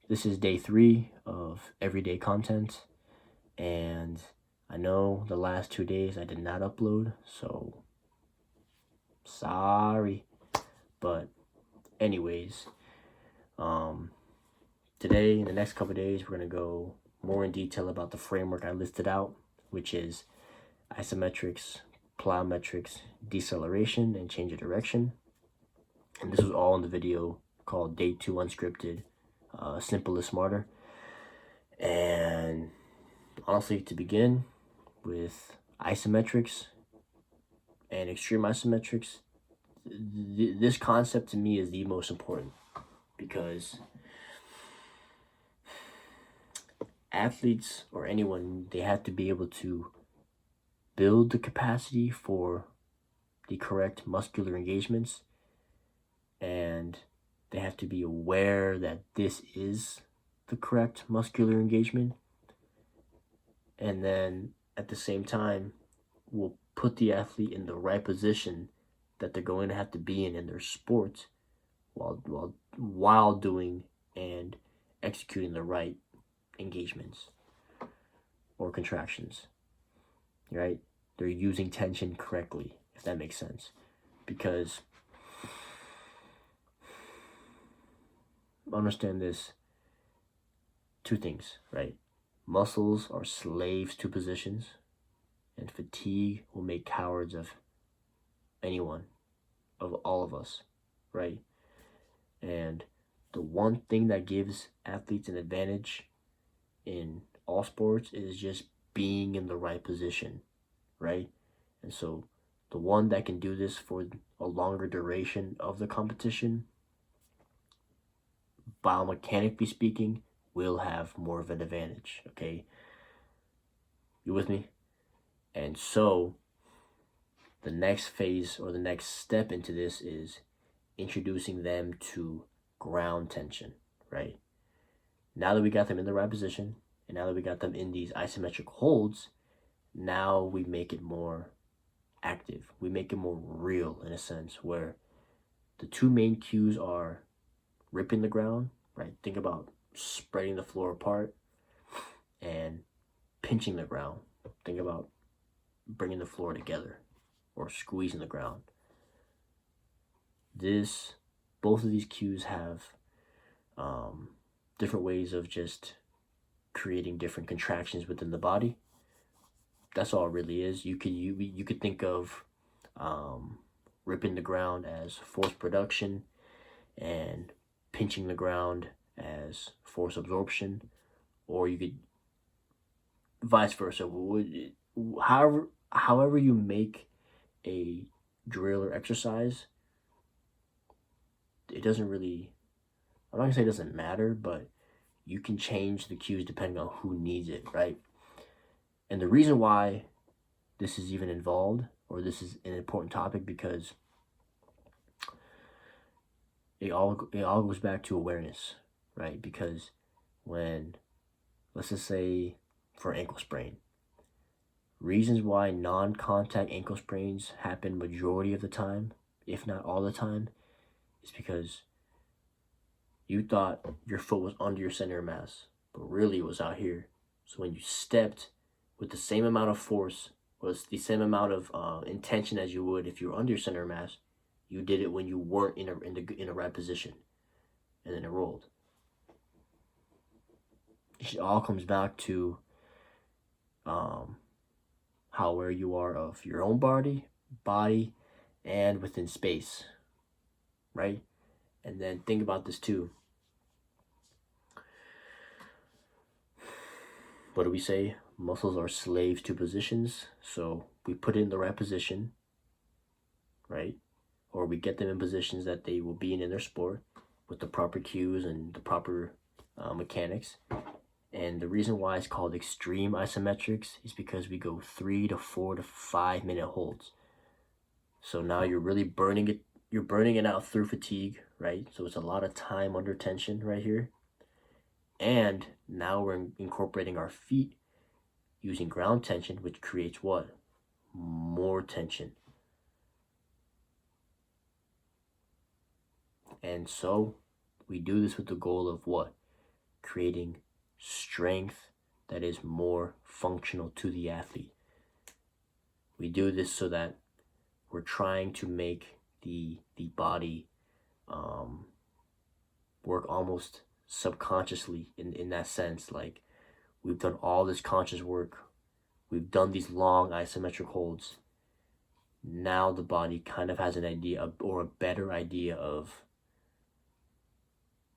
This is day 3 of everyday content, and I know the last 2 days I did not upload, so sorry. But anyways, today, in the next couple of days, we're going to go more in detail about the framework I listed out, which is isometrics, plyometrics, deceleration, and change of direction. And this was all in the video called Day 2 Unscripted, Simple is Smarter. And honestly, to begin with isometrics and extreme isometrics, this concept to me is the most important, because athletes or anyone, they have to be able to build the capacity for the correct muscular engagements, and they have to be aware that this is the correct muscular engagement, and then at the same time will put the athlete in the right position that they're going to have to be in their sport while doing and executing the right engagements or contractions, right? They're using tension correctly, if that makes sense. Because understand this, two things, right? Muscles are slaves to positions, and fatigue will make cowards of anyone, of all of us, right? And the one thing that gives athletes an advantage in all sports is just being in the right position, right? And so the one that can do this for a longer duration of the competition, biomechanically speaking, will have more of an advantage, okay? You with me? And so the next phase or the next step into this is introducing them to ground tension, right? Now that we got them in the right position, and now that we got them in these isometric holds, now we make it more active. We make it more real, in a sense, where the two main cues are ripping the ground, right? Think about spreading the floor apart, and pinching the ground. Think about bringing the floor together or squeezing the ground. Both of these cues have different ways of just creating different contractions within the body. That's all it really is. You could think of ripping the ground as force production, and pinching the ground as force absorption, or you could vice versa. However you make a drill or exercise, it doesn't really, I'm not gonna say it doesn't matter, but you can change the cues depending on who needs it, right? And the reason why this is even involved, or this is an important topic, because it all goes back to awareness, right? Because when, let's just say for ankle sprain, reasons why non-contact ankle sprains happen majority of the time, if not all the time, is because you thought your foot was under your center of mass, but really it was out here. So when you stepped with the same amount of force, was the same amount of intention as you would if you were under your center of mass, you did it when you weren't in a right position, and then it rolled. It all comes back to how aware you are of your own body, and within space, right? And then think about this too. What do we say? Muscles are slaves to positions. So we put it in the right position, right? Or we get them in positions that they will be in their sport with the proper cues and the proper mechanics. And the reason why it's called extreme isometrics is because we go 3 to 4 to 5 minute holds. So now you're really burning it. You're burning it out through fatigue, right? So it's a lot of time under tension right here. And now we're incorporating our feet using ground tension, which creates what? More tension. And so we do this with the goal of what? creating strength that is more functional to the athlete. We do this so that we're trying to make the body work almost subconsciously in that sense. Like, we've done all this conscious work. We've done these long isometric holds. Now the body kind of has an idea or a better idea of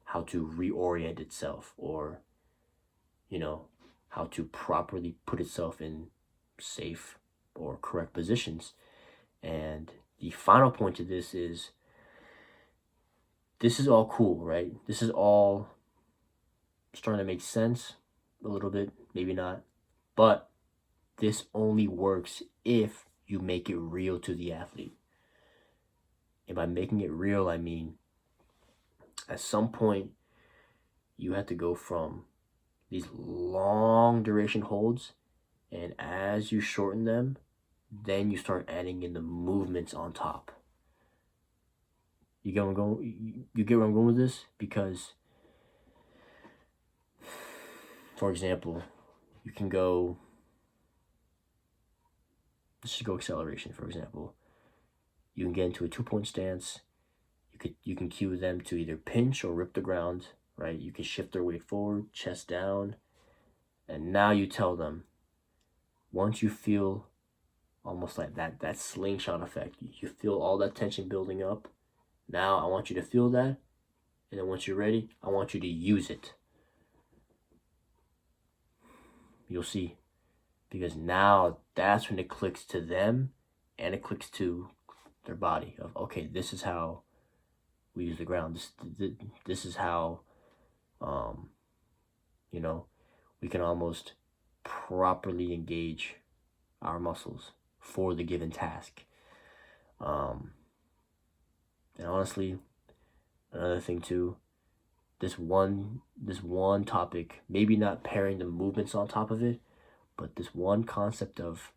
how to reorient itself, or, you know, how to properly put itself in safe or correct positions. And the final point to this is all cool, right? This is all starting to make sense a little bit, maybe not, but this only works if you make it real to the athlete. And by making it real, I mean, at some point, you have to go from these long duration holds, and as you shorten them, then you start adding in the movements on top. You get where I'm going? You get where I'm going with this? Because, for example, you can go, let's just go acceleration, for example. You can get into a 2-point stance. You can cue them to either pinch or rip the ground, right? You can shift their weight forward, chest down, and now you tell them, once you feel almost like that slingshot effect, you feel all that tension building up. Now I want you to feel that, and then once you're ready, I want you to use it. You'll see, because now that's when it clicks to them, and it clicks to their body of, okay, this is how we use the ground. This is how, you know, we can almost properly engage our muscles for the given task. And honestly, another thing too, this one topic, maybe not pairing the movements on top of it, but this one concept of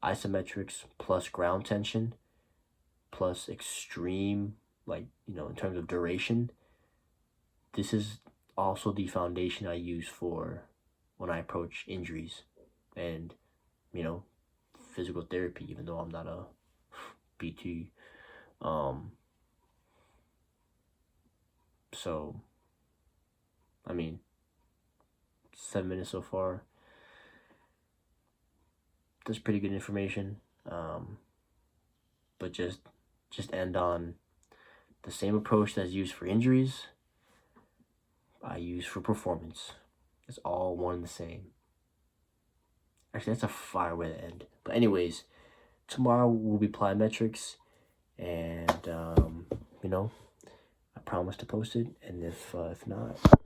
isometrics plus ground tension plus extreme, like, you know, in terms of duration, this is also the foundation I use for when I approach injuries and, you know, physical therapy, even though I'm not a PT. So, I mean, 7 minutes so far. That's pretty good information. But just end on the same approach that's used for injuries, I use for performance. It's all one and the same. Actually, that's a fire way to end. But anyways, tomorrow will be plyometrics, and you know, I promise to post it. And if not,